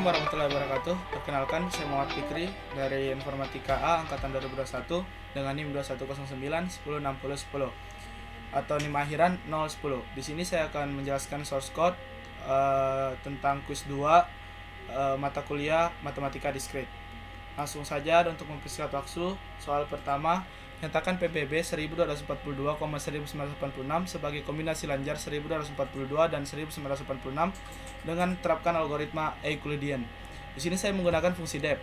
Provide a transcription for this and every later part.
Assalamualaikum warahmatullahi wabarakatuh. Perkenalkan, saya Muhammad Fikri dari Informatika A angkatan 2021 dengan NIM 2109 10 60 10 atau NIM akhiran 010. Di sini saya akan menjelaskan source code tentang kuis 2 mata kuliah Matematika Diskrit. Langsung saja untuk mempersingkat waktu, soal pertama, nyatakan PBB 1242,1986 sebagai kombinasi lanjar 1242 dan 1986 dengan terapkan algoritma Euclidean. Di sini saya menggunakan fungsi def.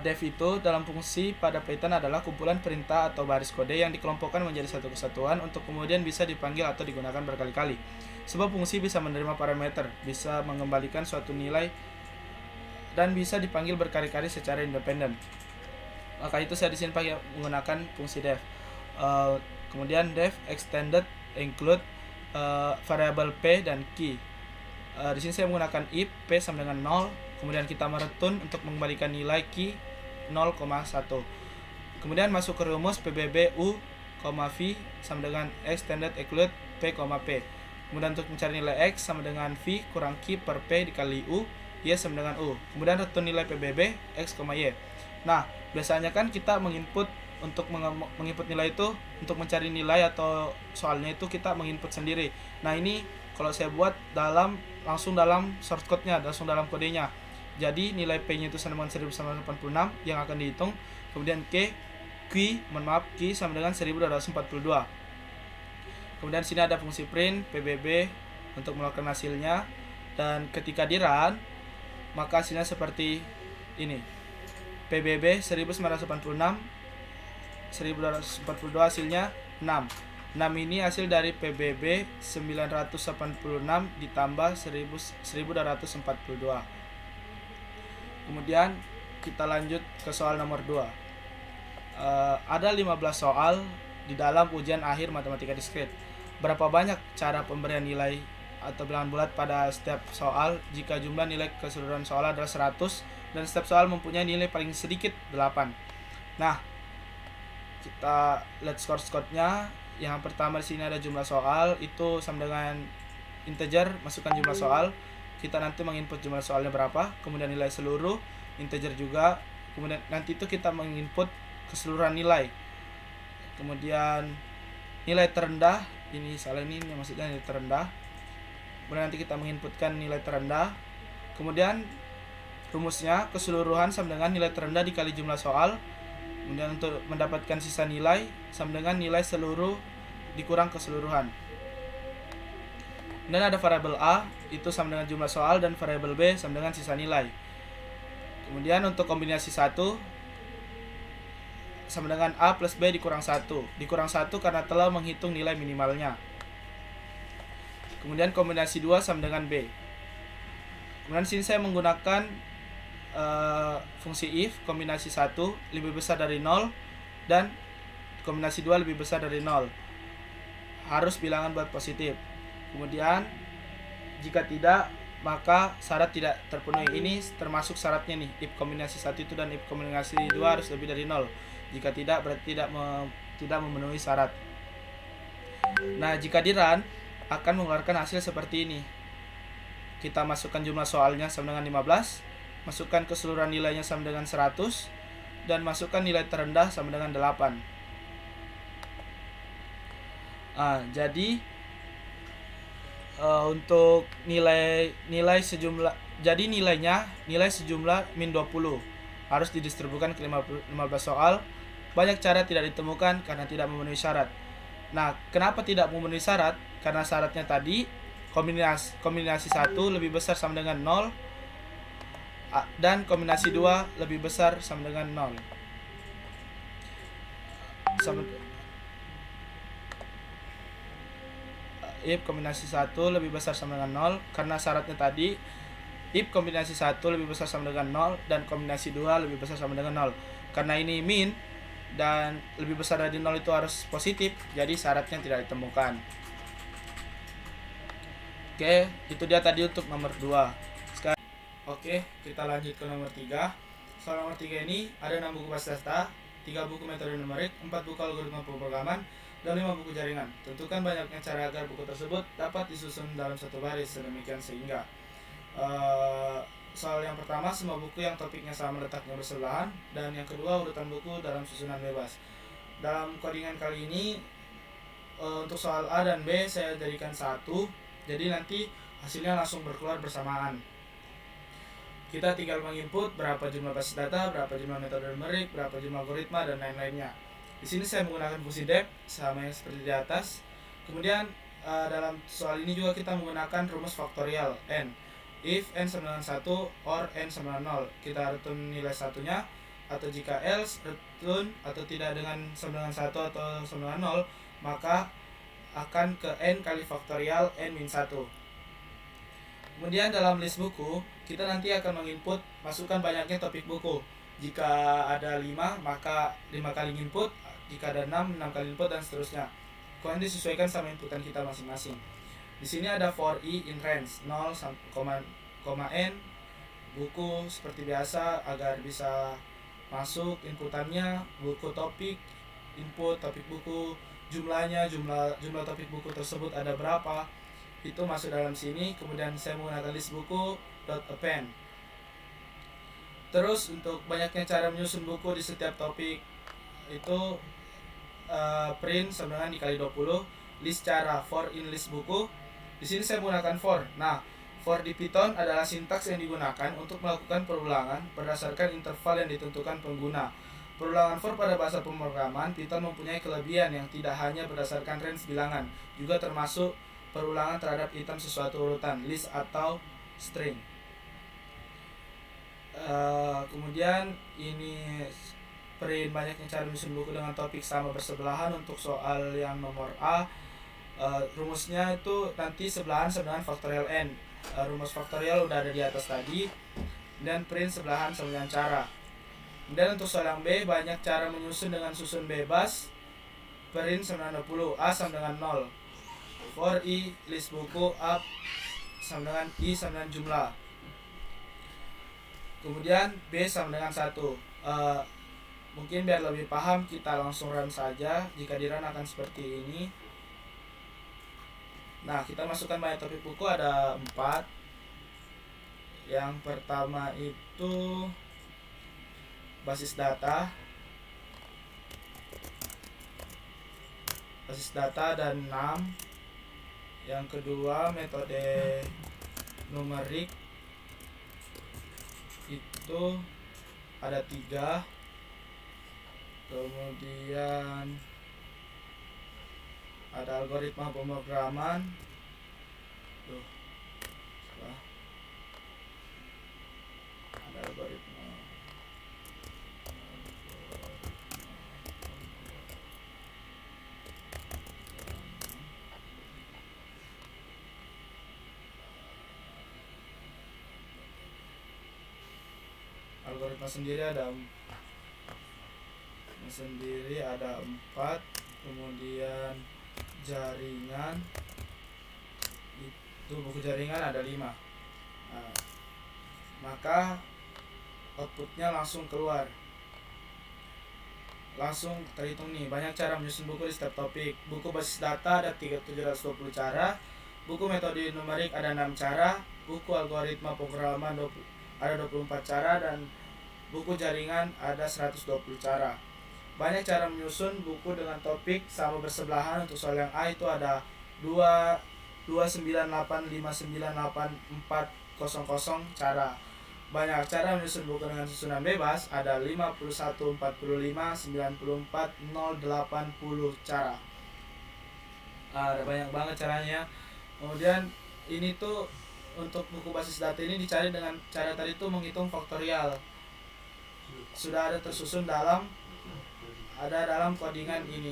Def itu dalam fungsi pada Python adalah kumpulan perintah atau baris kode yang dikelompokkan menjadi satu kesatuan untuk kemudian bisa dipanggil atau digunakan berkali-kali. Sebab fungsi bisa menerima parameter, bisa mengembalikan suatu nilai, dan bisa dipanggil berkali-kali secara independen. Maka itu saya di sini pakai menggunakan fungsi def. Kemudian def extended include variable p dan key. Di sini saya menggunakan if p sama dengan 0, kemudian kita mereturn untuk mengembalikan nilai key 0,1. Kemudian masuk ke rumus PBB u, v sama dengan extended include p, p. Kemudian untuk mencari nilai x sama dengan v kurang key per p dikali u, y sama dengan u. Kemudian return nilai PBB x, y. Nah, biasanya kan kita menginput untuk menginput nilai itu untuk mencari nilai atau soalnya itu kita menginput sendiri. Nah, ini kalau saya buat langsung dalam source code-nya, langsung dalam kodenya. Jadi nilai P-nya itu sama dengan 1986 yang akan dihitung. Kemudian Q sama dengan 1242. Kemudian sini ada fungsi print PBB untuk mengeluarkan hasilnya, dan ketika di run maka hasilnya seperti ini. PBB 1986 1242 hasilnya 6. 6 ini hasil dari PBB 986 ditambah 1242. Kemudian kita lanjut ke soal nomor 2. Ada 15 soal di dalam ujian akhir matematika diskrit. Berapa banyak cara pemberian nilai atau bilangan bulat pada setiap soal jika jumlah nilai keseluruhan soal adalah 100 dan setiap soal mempunyai nilai paling sedikit 8. Nah, kita lihat source code-nya. Yang pertama di sini ada jumlah soal, itu sama dengan integer, masukkan jumlah soal. Kita nanti menginput jumlah soalnya berapa, kemudian nilai seluruh, integer juga. Kemudian nanti itu kita menginput keseluruhan nilai. Kemudian nilai terendah, ini salah, ini maksudnya nilai terendah. Kemudian nanti kita menginputkan nilai terendah. Kemudian rumusnya keseluruhan sama dengan nilai terendah dikali jumlah soal. Kemudian untuk mendapatkan sisa nilai sama dengan nilai seluruh dikurang keseluruhan. Dan ada variabel A itu sama dengan jumlah soal dan variabel B sama dengan sisa nilai. Kemudian untuk kombinasi 1 sama dengan A plus B dikurang 1. Dikurang 1 karena telah menghitung nilai minimalnya. Kemudian kombinasi 2 sama dengan B. Kemudian sini saya menggunakan fungsi if kombinasi 1 lebih besar dari 0 dan kombinasi 2 lebih besar dari 0. Harus bilangan bulat positif. Kemudian jika tidak maka syarat tidak terpenuhi. Ini termasuk syaratnya nih, if kombinasi 1 itu dan if kombinasi 2 harus lebih dari 0. Jika tidak berarti tidak memenuhi syarat. Nah, jika di run akan mengeluarkan hasil seperti ini. Kita masukkan jumlah soalnya sama dengan 15, masukkan keseluruhan nilainya sama dengan 100, dan masukkan nilai terendah sama dengan 8. Jadi untuk nilai sejumlah, jadi nilai sejumlah min 20 harus didistribusikan ke 15 soal. Banyak cara tidak ditemukan karena tidak memenuhi syarat. Nah, kenapa tidak memenuhi syarat? Karena syaratnya tadi kombinasi 1 lebih besar sama dengan 0 dan kombinasi 2 lebih besar sama dengan 0. If kombinasi 1 lebih besar sama dengan 0, karena syaratnya tadi if kombinasi 1 lebih besar sama dengan 0 dan kombinasi 2 lebih besar sama dengan 0. Karena ini min dan lebih besar dari 0 itu harus positif, jadi syaratnya tidak ditemukan. Oke, itu dia tadi untuk nomor 2. Oke, kita lanjut ke nomor 3. Soal nomor 3 ini ada 6 buku pasca, 3 buku metode numerik, 4 buku algoritma pemrograman, dan 5 buku jaringan. Tentukan banyaknya cara agar buku tersebut dapat disusun dalam satu baris sedemikian sehingga. Eh, Soal yang pertama, semua buku yang topiknya sama letaknya bersebelahan, dan yang kedua, urutan buku dalam susunan bebas. Dalam codingan kali ini, untuk soal A dan B saya jadikan satu, jadi nanti hasilnya langsung berkeluar bersamaan. Kita tinggal menginput berapa jumlah basis data, berapa jumlah metode numerik, berapa jumlah algoritma, dan lain-lainnya. Di sini saya menggunakan fungsi dep sama yang seperti di atas. Kemudian dalam soal ini juga kita menggunakan rumus faktorial n. If n sama dengan 1 or n sama dengan 0, kita return nilai satunya, atau jika else return atau tidak dengan sama dengan 1 atau sama dengan 0, maka akan ke n kali faktorial n min 1. Kemudian dalam list buku, kita nanti akan menginput masukkan banyaknya topik buku. Jika ada 5, maka 5 kali input, jika ada 6 kali input, dan seterusnya. Kemudian disesuaikan sama inputan kita masing-masing. Di sini ada for i in range 0, n buku seperti biasa agar bisa masuk inputannya, buku topik, input topik buku, jumlahnya, jumlah topik buku tersebut ada berapa, itu masuk dalam sini. Kemudian saya menggunakan list buku .append. Terus untuk banyaknya cara menyusun buku di setiap topik itu print sama dengan dikali 20 list cara for in list buku. Di sini saya menggunakan for. Nah, for di Python adalah sintaks yang digunakan untuk melakukan perulangan berdasarkan interval yang ditentukan pengguna. Perulangan for pada bahasa pemrograman Python mempunyai kelebihan yang tidak hanya berdasarkan range bilangan, juga termasuk perulangan terhadap item sesuatu urutan, list atau string. Kemudian ini print banyaknya cara menyusun buku dengan topik sama bersebelahan. Untuk soal yang nomor A, rumusnya itu nanti sebelahan sama dengan faktorial n. Rumus faktorial udah ada di atas tadi. Dan print sebelahan sama dengan cara. Dan untuk soal yang B, banyak cara menyusun dengan susun bebas. Print sama dengan 20, A sama dengan 0. For i list buku up sama dengan i sama dengan jumlah. Kemudian B sama dengan 1. Mungkin biar lebih paham kita langsung run saja. Jika di run akan seperti ini. Nah, kita masukkan banyak topik buku, ada 4. Yang pertama itu basis data dan 6. Yang kedua metode numerik itu ada 3. Kemudian ada algoritma pemrograman. Ada algoritma sendiri ada 4. Kemudian jaringan itu buku jaringan ada 5. Nah, maka outputnya langsung keluar, langsung terhitung nih. Banyak cara menyusun buku di setiap topik. Buku basis data ada 720 cara. Buku metode numerik ada 6 cara. Buku algoritma pemrograman ada 24 cara. Dan buku jaringan ada 120 cara. Banyak cara menyusun buku dengan topik sama bersebelahan. Untuk soal yang A itu ada 298598400 cara. Banyak cara menyusun buku dengan susunan bebas, ada 51, 45, 94, 0, 80 cara. Ada banyak banget caranya. Kemudian ini tuh untuk buku basis data ini dicari dengan cara tadi tuh menghitung faktorial. Sudah ada tersusun dalam codingan ini.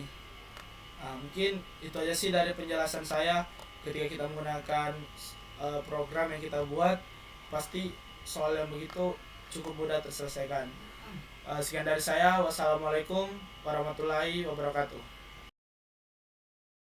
Nah, mungkin itu aja sih dari penjelasan saya. Ketika kita menggunakan program yang kita buat, pasti soal yang begitu cukup mudah terselesaikan. Sekian dari saya. Wassalamualaikum warahmatullahi wabarakatuh.